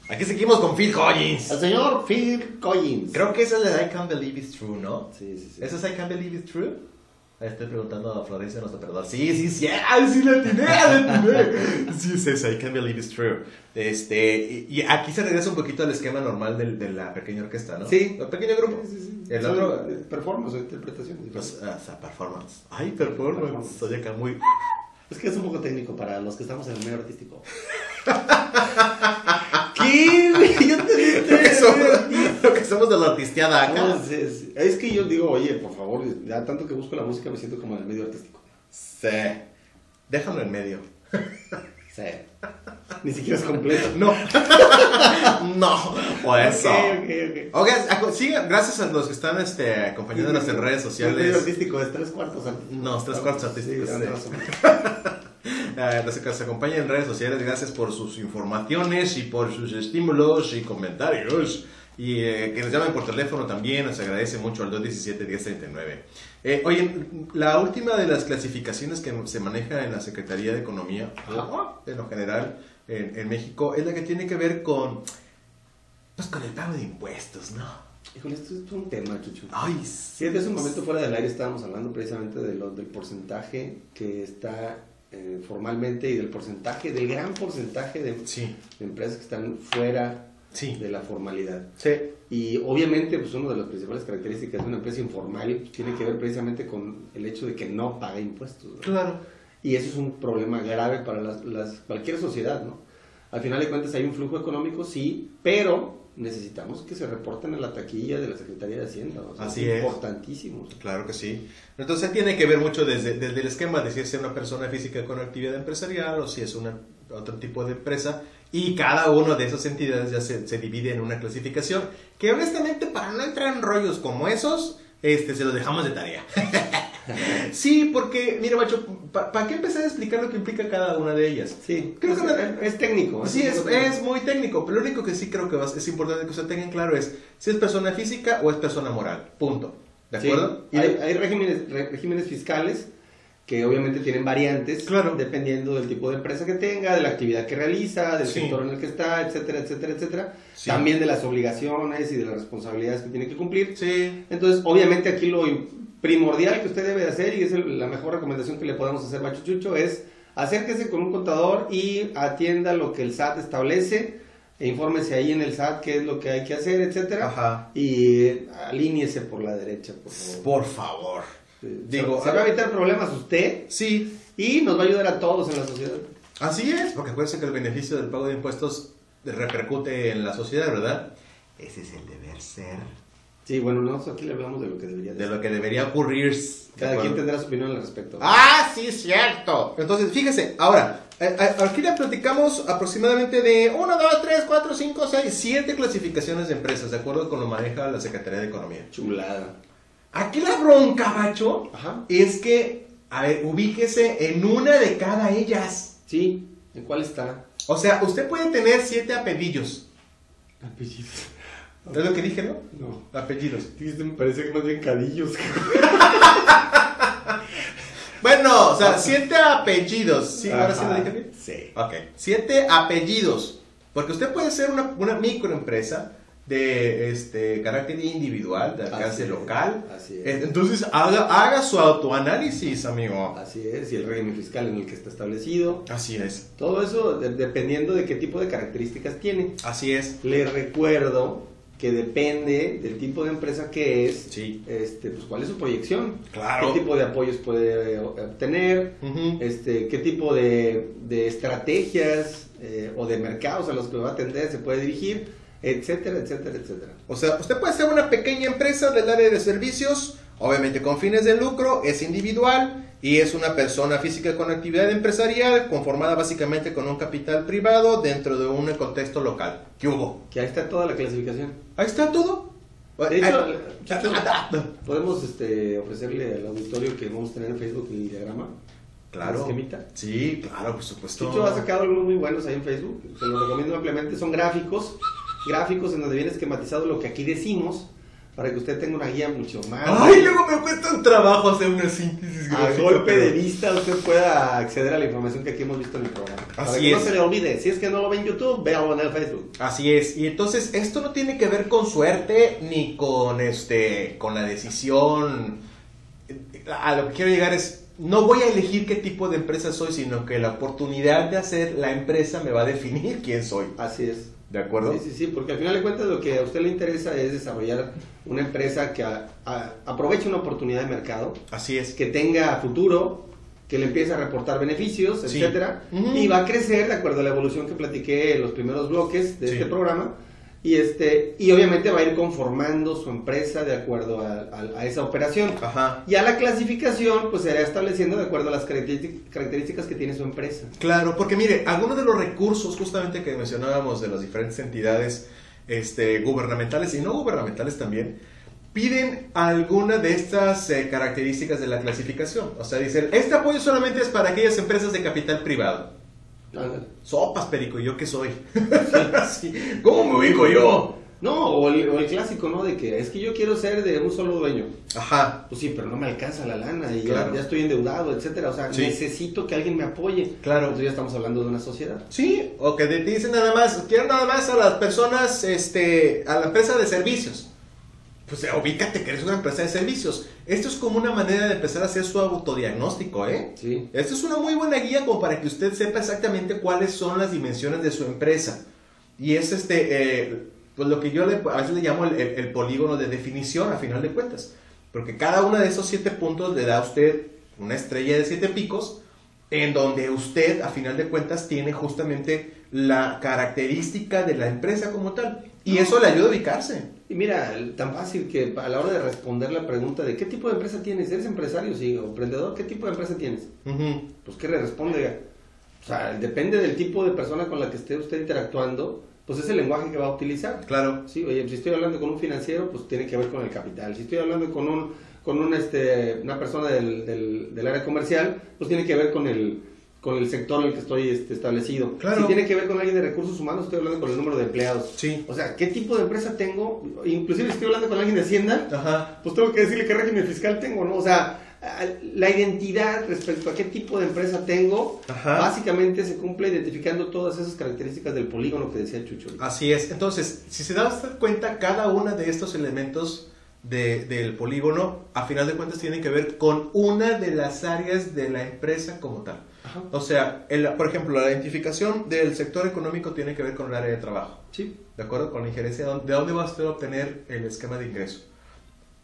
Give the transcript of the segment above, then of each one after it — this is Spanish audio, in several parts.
Aquí seguimos con Phil Collins. El señor Phil Collins. Creo que esa es la de I Can't Believe It's True, ¿no? Sí. ¿Esa es I Can't Believe It's True? Ahí estoy preguntando a Florencia, nuestro operador. Sí, ¡ay, sí la atiné! Sí, es esa, I Can't Believe It's True. Y aquí se regresa un poquito al esquema normal de la pequeña orquesta, ¿no? Sí. El pequeño grupo. Sí. El otro... Performance o interpretación. Performance. Ay, performance. Soy acá muy... Es que es un poco técnico para los que estamos en el medio artístico. ¿Qué? Yo te dije lo que somos de la artisteada acá. No, es que yo digo, oye, por favor, ya tanto que busco la música me siento como en el medio artístico. Sí. Déjalo en medio. Sí. Ni siquiera es completo. No. No. O eso. Ok. Sigan, gracias a los que están acompañándonos en redes sociales. El medio artístico es 3/4. No, 3/4 artísticos. Sí, los que nos acompañan en redes sociales, gracias por sus informaciones y por sus estímulos y comentarios. Y que nos llamen por teléfono también, nos agradece mucho al 217-1039. Oye, la última de las clasificaciones que se maneja en la Secretaría de Economía, en lo general, en México, es la que tiene que ver con el pago de impuestos, ¿no? Híjole, esto es un tema, Chucho. Ay, sí. Hace un momento fuera del aire estábamos hablando precisamente del porcentaje que está formalmente y del gran porcentaje de empresas que están fuera de la formalidad. Sí. Y obviamente, pues una de las principales características de una empresa informal tiene que ver precisamente con el hecho de que no paga impuestos, ¿no? Claro. Y eso es un problema grave para cualquier sociedad, ¿no? Al final de cuentas hay un flujo económico, sí, pero necesitamos que se reporten en la taquilla de la Secretaría de Hacienda. O sea, así es importantísimo. Claro que sí. Entonces tiene que ver mucho desde el esquema de si es una persona física con actividad empresarial o si es otro tipo de empresa. Y cada una de esas entidades ya se divide en una clasificación que honestamente, para no entrar en rollos como esos, se los dejamos de tarea. Sí, porque, mira, macho, ¿para qué empezar a explicar lo que implica cada una de ellas? Sí, creo que es técnico. Sí, es muy técnico, pero lo único que sí creo que es importante que usted tenga claro es si es persona física o es persona moral, punto. ¿De acuerdo? Sí, hay regímenes fiscales que obviamente tienen variantes, claro, dependiendo del tipo de empresa que tenga, de la actividad que realiza, del sector en el que está, etcétera, etcétera, etcétera. Sí. También de las obligaciones y de las responsabilidades que tiene que cumplir. Sí. Entonces, obviamente aquí lo primordial que usted debe de hacer, y es la mejor recomendación que le podemos hacer, Macho Chucho, es acérquese con un contador y atienda lo que el SAT establece, e infórmese ahí en el SAT qué es lo que hay que hacer, etcétera. Ajá. Y alíñese por la derecha, por favor. Por favor. Digo, se va a evitar problemas usted. Sí. Y nos va a ayudar a todos en la sociedad. Así es, porque acuérdense que el beneficio del pago de impuestos repercute en la sociedad, ¿verdad? Ese es el deber ser. Sí, bueno, nosotros aquí le hablamos de lo que debería de lo que debería ocurrir. Cada quien tendrá su opinión al respecto. ¡Ah, sí, cierto! Entonces, fíjese, ahora, aquí le platicamos aproximadamente de 1, 2, 3, 4, 5, 6, 7 clasificaciones de empresas, de acuerdo con lo maneja la Secretaría de Economía. Chulada. Aquí la bronca, macho, es que, a ver, ubíquese en una de cada ellas. Sí, ¿en cuál está? O sea, usted puede tener 7 apellidos. Apellidos. ¿Es lo que dije, no? No. Apellidos. Me parece que más bien cadillos. Bueno, o sea, 7 apellidos. ¿Sí? ¿Ahora sí lo dije bien? Sí. Ok. 7 apellidos. Porque usted puede ser una microempresa de carácter individual, de alcance local. Así es. Entonces, haga su autoanálisis, amigo. Así es, y el régimen fiscal en el que está establecido. Así es. Todo eso dependiendo de qué tipo de características tiene. Así es. Le recuerdo que depende del tipo de empresa que es, sí, pues cuál es su proyección, claro, qué tipo de apoyos puede obtener, qué tipo de estrategias o de mercados a los que va a atender se puede dirigir, etcétera, etcétera, etcétera. O sea, usted puede ser una pequeña empresa del área de servicios, obviamente con fines de lucro, es individual y es una persona física con actividad empresarial conformada básicamente con un capital privado dentro de un contexto local. ¿Qué hubo? Que ahí está toda la clasificación. Ahí está todo. De hecho, podemos ofrecerle al auditorio que vamos a tener en Facebook el diagrama. Claro. Esquemita. Sí, claro, por supuesto. Chucho ha sacado algunos muy buenos ahí en Facebook. Se los recomiendo ampliamente. Son gráficos en donde viene esquematizado lo que aquí decimos, para que usted tenga una guía mucho más. Ay, luego me cuesta un trabajo hacer una síntesis A gráfica, golpe pero- de vista usted pueda acceder a la información que aquí hemos visto en el programa. Para Así que no es. se le olvide, si es que no lo ve en YouTube, véalo en el Facebook. Así es, y entonces esto no tiene que ver con suerte ni con con la decisión. A lo que quiero llegar es, no voy a elegir qué tipo de empresa soy, sino que la oportunidad de hacer la empresa me va a definir quién soy. Así es. ¿De acuerdo? Sí, sí, sí, porque al final de cuentas lo que a usted le interesa es desarrollar una empresa que aproveche una oportunidad de mercado, Así es. que tenga futuro, que le empiece a reportar beneficios, Sí. etcétera, Ujú. y va a crecer de acuerdo a la evolución que platiqué en los primeros bloques de Sí. este programa, y obviamente va a ir conformando su empresa de acuerdo a esa operación. Ajá. Y a la clasificación, pues se irá estableciendo de acuerdo a las características que tiene su empresa. Claro, porque mire, algunos de los recursos justamente que mencionábamos de las diferentes entidades gubernamentales y no gubernamentales también, piden alguna de estas características de la clasificación. O sea, dicen, este apoyo solamente es para aquellas empresas de capital privado. Ándale. Sopas, perico, ¿yo qué soy? Sí. ¿Cómo me ubico yo? No, o el clásico, ¿no? De que es que yo quiero ser de un solo dueño. Ajá, Pues sí, pero no me alcanza la lana y Claro. ya estoy endeudado, etcétera. O sea, Sí. necesito que alguien me apoye. Claro. Entonces ya estamos hablando de una sociedad. sí, o que te dicen nada más, quiero nada más a las personas, a la empresa de servicios. Pues ubícate que eres una empresa de servicios. Esto es como una manera de empezar a hacer su autodiagnóstico, ¿eh? Sí. Esto es una muy buena guía como para que usted sepa exactamente cuáles son las dimensiones de su empresa. Y es pues lo que yo a veces le llamo el polígono de definición a final de cuentas. Porque cada uno de esos 7 puntos le da a usted una estrella de 7 picos, en donde usted a final de cuentas tiene justamente la característica de la empresa como tal. Y eso le ayuda a ubicarse. Y mira, tan fácil que a la hora de responder la pregunta de ¿qué tipo de empresa tienes? ¿Eres empresario? Sí, o emprendedor, ¿qué tipo de empresa tienes? Ujú. Pues ¿qué le responde? O sea, depende del tipo de persona con la que esté usted interactuando, pues es el lenguaje que va a utilizar. Claro. Sí, oye, si estoy hablando con un financiero, pues tiene que ver con el capital. Si estoy hablando con una persona del área comercial, pues tiene que ver con el sector en el que estoy establecido. Claro. Si tiene que ver con alguien de recursos humanos, estoy hablando con el número de empleados. Sí. O sea, ¿qué tipo de empresa tengo? Inclusive si estoy hablando con alguien de Hacienda, Ajá. pues tengo que decirle qué régimen fiscal tengo, ¿no? O sea, la identidad respecto a qué tipo de empresa tengo, Ajá. básicamente se cumple identificando todas esas características del polígono que decía Chucho. Así es. Entonces, si se da usted cuenta, cada uno de estos elementos del polígono, a final de cuentas, tienen que ver con una de las áreas de la empresa como tal. Ajá. O sea, por ejemplo, la identificación del sector económico tiene que ver con el área de trabajo. Sí. ¿De acuerdo? Con la injerencia de dónde va usted a obtener el esquema de ingreso.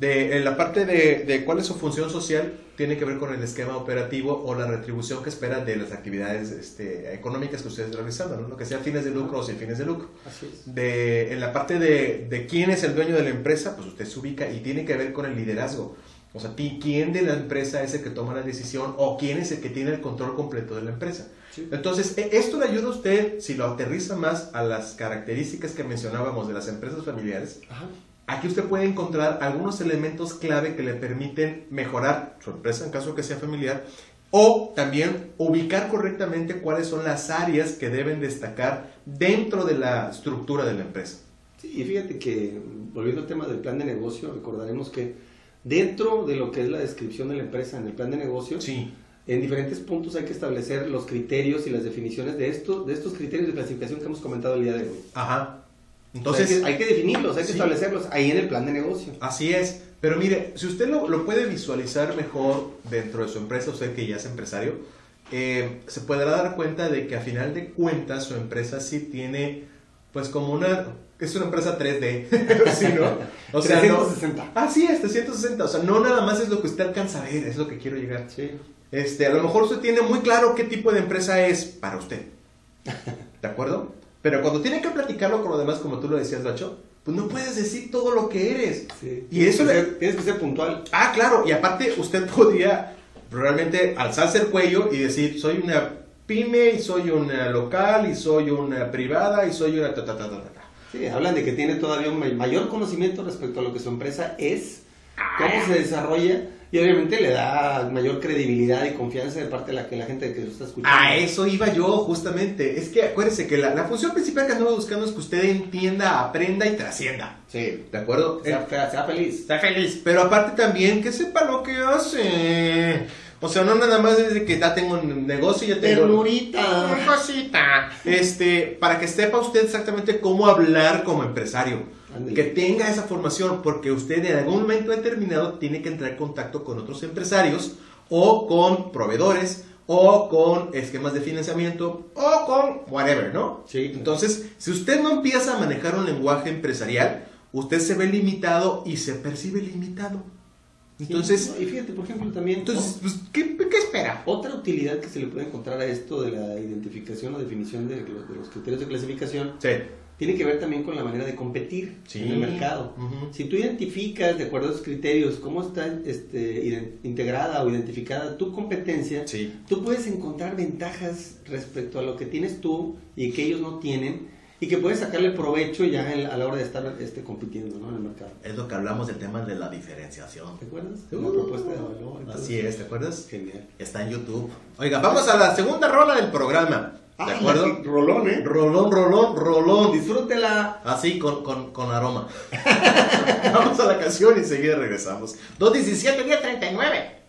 En la parte de cuál es su función social, tiene que ver con el esquema operativo o la retribución que espera de las actividades económicas que ustedes están realizando, ¿no? Lo que sea fines de lucro o sin fines de lucro. Así es. En la parte de quién es el dueño de la empresa, pues usted se ubica y tiene que ver con el liderazgo. O sea, quién de la empresa es el que toma la decisión o quién es el que tiene el control completo de la empresa. Sí. Entonces, esto le ayuda a usted, si lo aterriza más a las características que mencionábamos de las empresas familiares. Ajá. Aquí usted puede encontrar algunos elementos clave que le permiten mejorar su empresa en caso que sea familiar o también ubicar correctamente cuáles son las áreas que deben destacar dentro de la estructura de la empresa. Sí, y fíjate que, volviendo al tema del plan de negocio, recordaremos que dentro de lo que es la descripción de la empresa en el plan de negocio, Sí, en diferentes puntos hay que establecer los criterios y las definiciones de estos criterios de clasificación que hemos comentado el día de hoy. ajá. Entonces, Entonces, hay que definirlos, hay que sí. establecerlos ahí en el plan de negocio. así es. Pero mire, si usted lo puede visualizar mejor dentro de su empresa, usted que ya es empresario, se podrá dar cuenta de que a final de cuentas su empresa sí tiene, pues como es una empresa 3D, ¿sí, no? O sea, 360. Así es, 360. O sea, no nada más es lo que usted alcanza a ver, es lo que quiero llegar. Sí. A lo mejor usted tiene muy claro qué tipo de empresa es para usted. ¿De acuerdo? Pero cuando tiene que platicarlo con los demás, como tú lo decías, Nacho, pues no puedes decir todo lo que eres. Sí. Y eso Tienes que ser puntual. Ah, claro, y aparte usted podría realmente alzarse el cuello y decir, soy una pyme, y soy una local, y soy una privada, y soy una Sí, hablan de que tiene todavía un mayor conocimiento respecto a lo que su empresa es, cómo se desarrolla Y obviamente le da mayor credibilidad y confianza de parte de la gente que lo está escuchando. A eso iba yo, justamente. Es que acuérdese que la función principal que andamos buscando es que usted entienda, aprenda y trascienda. Sí. ¿De acuerdo? Sea feliz. Sea feliz. Pero aparte también que sepa lo que hace. O sea, no nada más desde que ya tengo un negocio, ya tengo... Ternurita. Cosita. Para que sepa usted exactamente cómo hablar como empresario. Ándale. Que tenga esa formación, porque usted en algún momento determinado tiene que entrar en contacto con otros empresarios o con proveedores o con esquemas de financiamiento o con whatever, ¿no? Sí. Entonces, si usted no empieza a manejar un lenguaje empresarial, usted se ve limitado y se percibe limitado. Entonces, sí, y fíjate, por ejemplo, también... entonces pues, ¿qué espera? Otra utilidad que se le puede encontrar a esto de la identificación o definición de los criterios de clasificación Sí. tiene que ver también con la manera de competir Sí. en el mercado. Ujú. Si tú identificas, de acuerdo a esos criterios, cómo está integrada o identificada tu competencia, Sí. tú puedes encontrar ventajas respecto a lo que tienes tú y que ellos no tienen, y que puedes sacarle provecho ya a la hora de estar compitiendo, ¿no?, en el mercado. Es lo que hablamos del tema de la diferenciación. ¿Te acuerdas? La propuesta de valor. Así es, ¿te acuerdas? Genial. Está en YouTube. Oiga, vamos a la segunda rola del programa. ¿De acuerdo? Rolón, ¿eh? Rolón. Disfrútela. Así, con aroma. Vamos a la canción y enseguida regresamos. 2:17, 10:39.